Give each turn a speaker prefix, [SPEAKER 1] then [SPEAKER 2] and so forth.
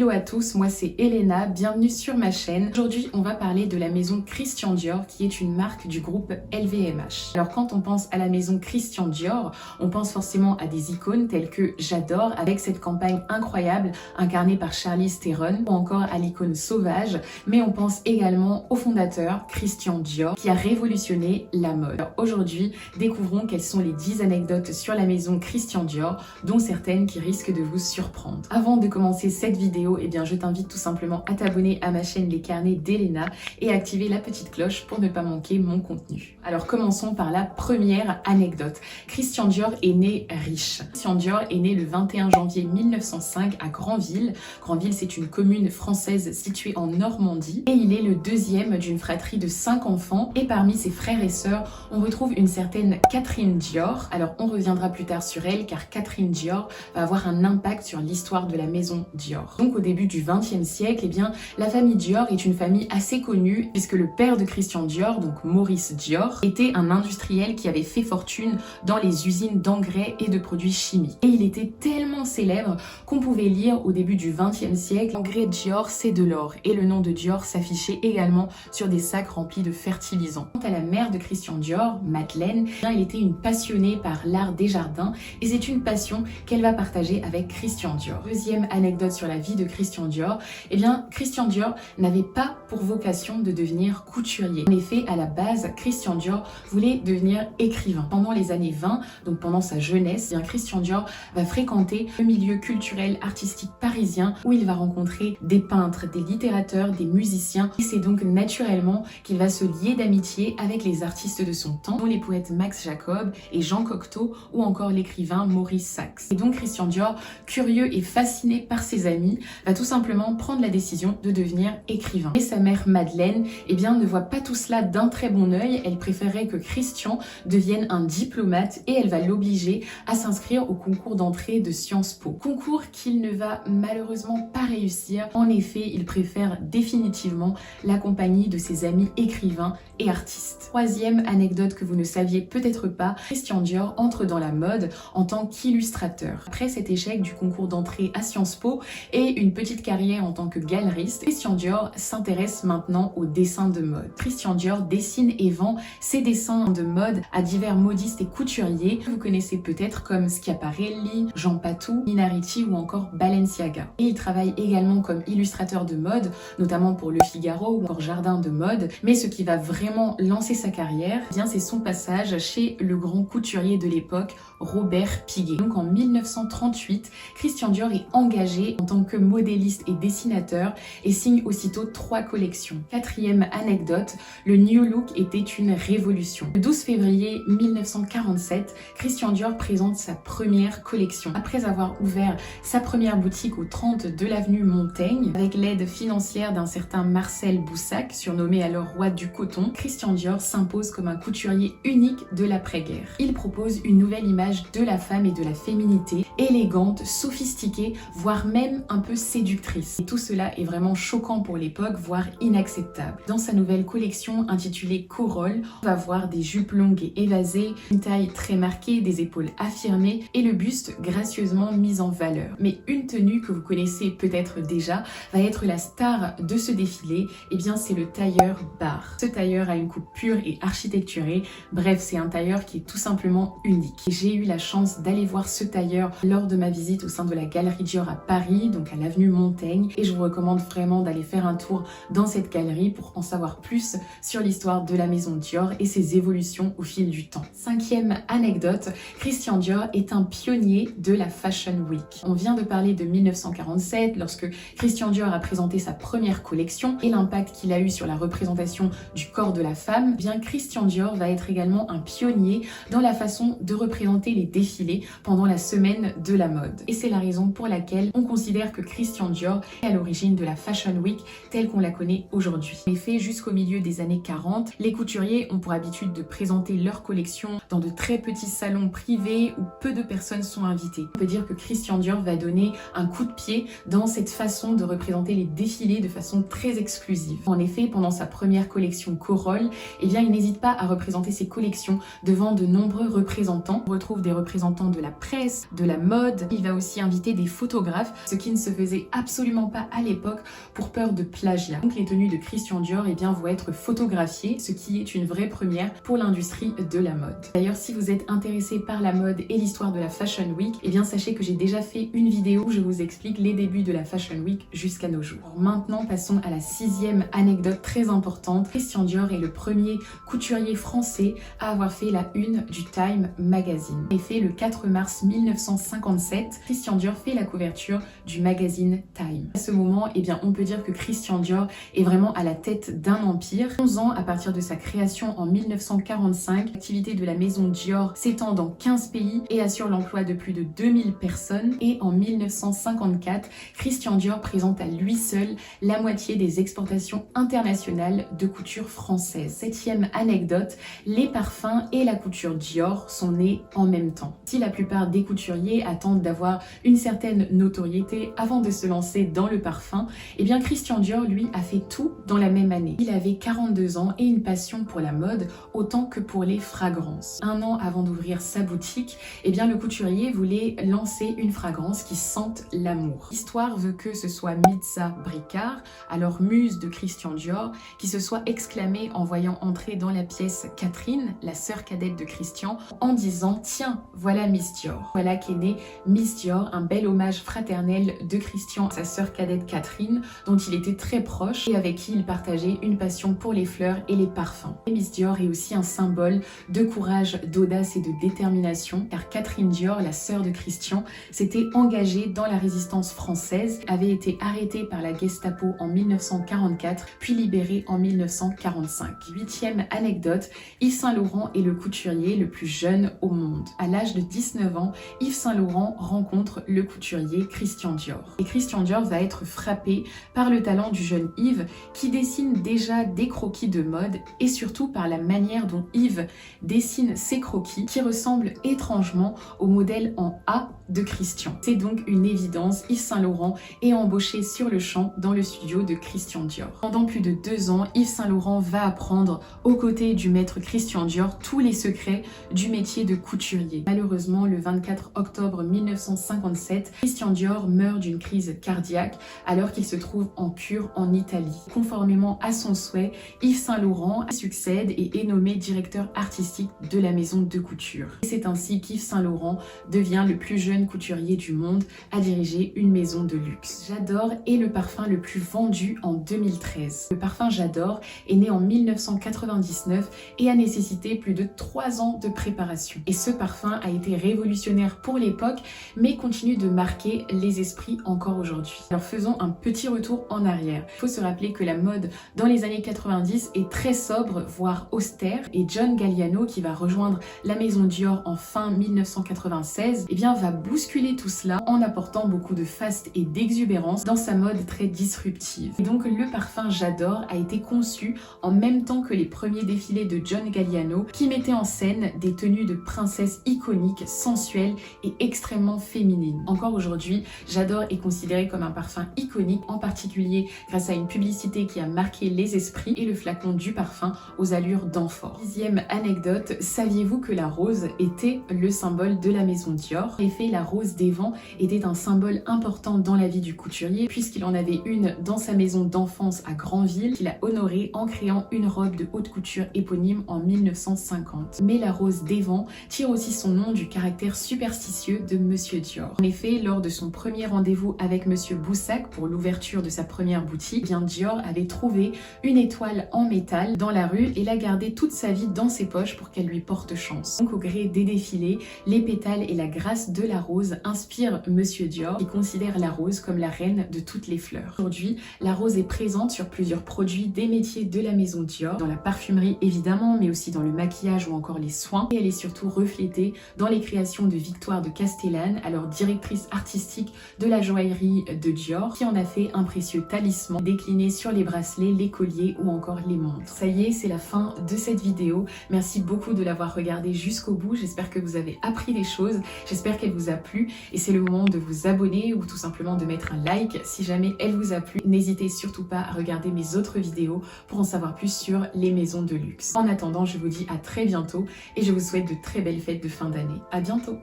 [SPEAKER 1] Hello à tous, moi c'est Elena, bienvenue sur ma chaîne. Aujourd'hui on va parler de la maison Christian Dior qui est une marque du groupe LVMH. Alors quand on pense à la maison Christian Dior, on pense forcément à des icônes telles que J'adore avec cette campagne incroyable incarnée par Charlize Theron ou encore à l'icône Sauvage, mais on pense également au fondateur Christian Dior qui a révolutionné la mode. Alors aujourd'hui découvrons quelles sont les 10 anecdotes sur la maison Christian Dior dont certaines qui risquent de vous surprendre. Avant de commencer cette vidéo, eh bien je t'invite tout simplement à t'abonner à ma chaîne Les Carnets d'Elena et activer la petite cloche pour ne pas manquer mon contenu. Alors commençons par la première anecdote. Christian Dior est né riche. Christian Dior est né le 21 janvier 1905 à Granville. Granville, c'est une commune française située en Normandie et il est le deuxième d'une fratrie de 5 enfants. Et parmi ses frères et sœurs, on retrouve une certaine Catherine Dior. Alors on reviendra plus tard sur elle car Catherine Dior va avoir un impact sur l'histoire de la maison Dior. Donc au début du XXe siècle, eh bien, la famille Dior est une famille assez connue puisque le père de Christian Dior, donc Maurice Dior, était un industriel qui avait fait fortune dans les usines d'engrais et de produits chimiques. Et il était tellement célèbre qu'on pouvait lire au début du XXe siècle « L'engrais Dior, c'est de l'or » et le nom de Dior s'affichait également sur des sacs remplis de fertilisants. Quant à la mère de Christian Dior, Madeleine, eh bien, elle était une passionnée par l'art des jardins et c'est une passion qu'elle va partager avec Christian Dior. Deuxième anecdote sur la vie de Christian Dior, eh bien Christian Dior n'avait pas pour vocation de devenir couturier. En effet, à la base, Christian Dior voulait devenir écrivain. Pendant les années 20, donc pendant sa jeunesse, eh bien Christian Dior va fréquenter le milieu culturel artistique parisien où il va rencontrer des peintres, des littérateurs, des musiciens et c'est donc naturellement qu'il va se lier d'amitié avec les artistes de son temps, dont les poètes Max Jacob et Jean Cocteau ou encore l'écrivain Maurice Sacks. Et donc Christian Dior, curieux et fasciné par ses amis, va tout simplement prendre la décision de devenir écrivain. Et sa mère Madeleine, eh bien, ne voit pas tout cela d'un très bon œil. Elle préférait que Christian devienne un diplomate et elle va l'obliger à s'inscrire au concours d'entrée de Sciences Po. Concours qu'il ne va malheureusement pas réussir. En effet, il préfère définitivement la compagnie de ses amis écrivains et artistes. Troisième anecdote que vous ne saviez peut-être pas, Christian Dior entre dans la mode en tant qu'illustrateur. Après cet échec du concours d'entrée à Sciences Po et une petite carrière en tant que galeriste, Christian Dior s'intéresse maintenant au dessin de mode. Christian Dior dessine et vend ses dessins de mode à divers modistes et couturiers que vous connaissez peut-être comme Schiaparelli, Jean Patou, Minariti ou encore Balenciaga. Et il travaille également comme illustrateur de mode, notamment pour Le Figaro ou encore Jardin de mode. Mais ce qui va vraiment lancer sa carrière, eh bien c'est son passage chez le grand couturier de l'époque, Robert Piguet. Donc en 1938, Christian Dior est engagé en tant que modéliste et dessinateur et signe aussitôt 3 collections. Quatrième anecdote, le New Look était une révolution. Le 12 février 1947, Christian Dior présente sa première collection. Après avoir ouvert sa première boutique au 30 de l'avenue Montaigne, avec l'aide financière d'un certain Marcel Boussac, surnommé alors roi du coton, Christian Dior s'impose comme un couturier unique de l'après-guerre. Il propose une nouvelle image de la femme et de la féminité, élégante, sophistiquée, voire même un peu séductrice. Et tout cela est vraiment choquant pour l'époque, voire inacceptable. Dans sa nouvelle collection intitulée Corolle, on va voir des jupes longues et évasées, une taille très marquée, des épaules affirmées et le buste gracieusement mis en valeur. Mais une tenue que vous connaissez peut-être déjà va être la star de ce défilé, et bien c'est le tailleur bar. Ce tailleur a une coupe pure et architecturée, bref c'est un tailleur qui est tout simplement unique. J'ai eu la chance d'aller voir ce tailleur lors de ma visite au sein de la Galerie Dior à Paris, donc à l'avenue Montaigne, et je vous recommande vraiment d'aller faire un tour dans cette galerie pour en savoir plus sur l'histoire de la maison Dior et ses évolutions au fil du temps. Cinquième anecdote, Christian Dior est un pionnier de la Fashion Week. On vient de parler de 1947 lorsque Christian Dior a présenté sa première collection et l'impact qu'il a eu sur la représentation du corps de la femme. Bien Christian Dior va être également un pionnier dans la façon de représenter les défilés pendant la semaine de la mode. Et c'est la raison pour laquelle on considère que Christian Dior est à l'origine de la Fashion Week telle qu'on la connaît aujourd'hui. En effet, jusqu'au milieu des années 40, les couturiers ont pour habitude de présenter leur collection dans de très petits salons privés où peu de personnes sont invitées. On peut dire que Christian Dior va donner un coup de pied dans cette façon de représenter les défilés de façon très exclusive. En effet, pendant sa première collection Corolle, eh bien, il n'hésite pas à représenter ses collections devant de nombreux représentants. On retrouve des représentants de la presse, de la mode. Il va aussi inviter des photographes, ce qui ne se faisait absolument pas à l'époque pour peur de plagiat. Donc les tenues de Christian Dior eh bien, vont être photographiées, ce qui est une vraie première pour l'industrie de la mode. D'ailleurs, si vous êtes intéressé par la mode et l'histoire de la Fashion Week, eh bien sachez que j'ai déjà fait une vidéo où je vous explique les débuts de la Fashion Week jusqu'à nos jours. Maintenant, passons à la 6e anecdote très importante. Christian Dior est le premier couturier français à avoir fait la une du Time Magazine. En effet, le 4 mars 1957, Christian Dior fait la couverture du magazine Time. À ce moment, eh bien, on peut dire que Christian Dior est vraiment à la tête d'un empire. 11 ans à partir de sa création en 1945, l'activité de la maison Dior s'étend dans 15 pays et assure l'emploi de plus de 2000 personnes. Et en 1954, Christian Dior présente à lui seul la moitié des exportations internationales de couture française. 7e anecdote, les parfums et la couture Dior sont nés en même temps. Si la plupart des couturiers attendent d'avoir une certaine notoriété avant de se lancer dans le parfum, eh bien Christian Dior, lui, a fait tout dans la même année. Il avait 42 ans et une passion pour la mode autant que pour les fragrances. Un an avant d'ouvrir sa boutique, eh bien le couturier voulait lancer une fragrance qui sente l'amour. L'histoire veut que ce soit Mitza Bricard, alors muse de Christian Dior, qui se soit exclamée en voyant entrer dans la pièce Catherine, la sœur cadette de Christian, en disant « Tiens, voilà Miss Dior ». Voilà qu'est née Miss Dior, un bel hommage fraternel de Christian à sa sœur cadette Catherine, dont il était très proche et avec qui il partageait une passion pour les fleurs et les parfums. Et Miss Dior est aussi un symbole de courage, d'audace et de détermination, car Catherine Dior, la sœur de Christian, s'était engagée dans la résistance française, avait été arrêtée par la Gestapo en 1944, puis libérée en 1945. 8e anecdote, Yves Saint Laurent est le couturier le plus jeune au monde. À l'âge de 19 ans, Yves Saint Laurent rencontre le couturier Christian Dior. Et Christian Dior va être frappé par le talent du jeune Yves qui dessine déjà des croquis de mode et surtout par la manière dont Yves dessine ses croquis qui ressemblent étrangement au modèle en A de Christian. C'est donc une évidence, Yves Saint Laurent est embauché sur le champ dans le studio de Christian Dior. Pendant plus de 2 ans, Yves Saint Laurent va apprendre aux côtés du maître Christian Dior tous les secrets du métier de couturier. Malheureusement, le 24 octobre 1957, Christian Dior meurt d'une crise cardiaque alors qu'il se trouve en cure en Italie. Conformément à son souhait, Yves Saint Laurent succède et est nommé directeur artistique de la maison de couture. Et c'est ainsi qu'Yves Saint Laurent devient le plus jeune couturier du monde à diriger une maison de luxe. J'adore est le parfum le plus vendu en 2013. Le parfum J'adore est né en 1999 et a nécessité plus de 3 ans de préparation. Et ce parfum a été révolutionnaire pour l'époque, mais continue de marquer les esprits encore aujourd'hui. Alors faisons un petit retour en arrière. Il faut se rappeler que la mode dans les années 90 est très sobre, voire austère, et John Galliano, qui va rejoindre la maison Dior en fin 1996, eh bien va bousculer tout cela en apportant beaucoup de faste et d'exubérance dans sa mode très disruptive. Et donc le parfum J'adore a été conçu en même temps que les premiers défilés de John Galliano qui mettaient en scène des tenues de princesses iconiques, sensuelles et extrêmement féminines. Encore aujourd'hui, J'adore est considéré comme un parfum iconique, en particulier grâce à une publicité qui a marqué les esprits et le flacon du parfum aux allures d'amphore. 10e anecdote, saviez-vous que la rose était le symbole de la maison Dior? En effet, la rose des vents était un symbole important dans la vie du couturier puisqu'il en avait une dans sa maison d'enfance à Granville qu'il a honorée en créant une robe de haute couture éponyme en 1950. Mais la rose des vents tire aussi son nom du caractère superstitieux de Monsieur Dior. En effet, lors de son premier rendez-vous avec Monsieur Boussac pour l'ouverture de sa première boutique, bien Dior avait trouvé une étoile en métal dans la rue et l'a gardée toute sa vie dans ses poches pour qu'elle lui porte chance. Donc au gré des défilés, les pétales et la grâce de la rose inspirent Monsieur Dior qui considère la rose comme la reine de toutes les fleurs. Aujourd'hui, la rose est présente sur plusieurs produits des métiers de la maison Dior, dans la parfumerie évidemment, mais aussi dans le maquillage ou encore les soins. Et elle est surtout reflétée dans les créations de Victoire de Castellane, alors directrice artistique de la joaillerie de Dior, qui en a fait un précieux talisman décliné sur les bracelets, les colliers ou encore les montres. Ça y est, c'est la fin de cette vidéo. Merci beaucoup de l'avoir d'avoir regardé jusqu'au bout. J'espère que vous avez appris des choses, j'espère qu'elle vous a plu et c'est le moment de vous abonner ou tout simplement de mettre un like si jamais elle vous a plu. N'hésitez surtout pas à regarder mes autres vidéos pour en savoir plus sur les maisons de luxe. En attendant, je vous dis à très bientôt et je vous souhaite de très belles fêtes de fin d'année. À bientôt!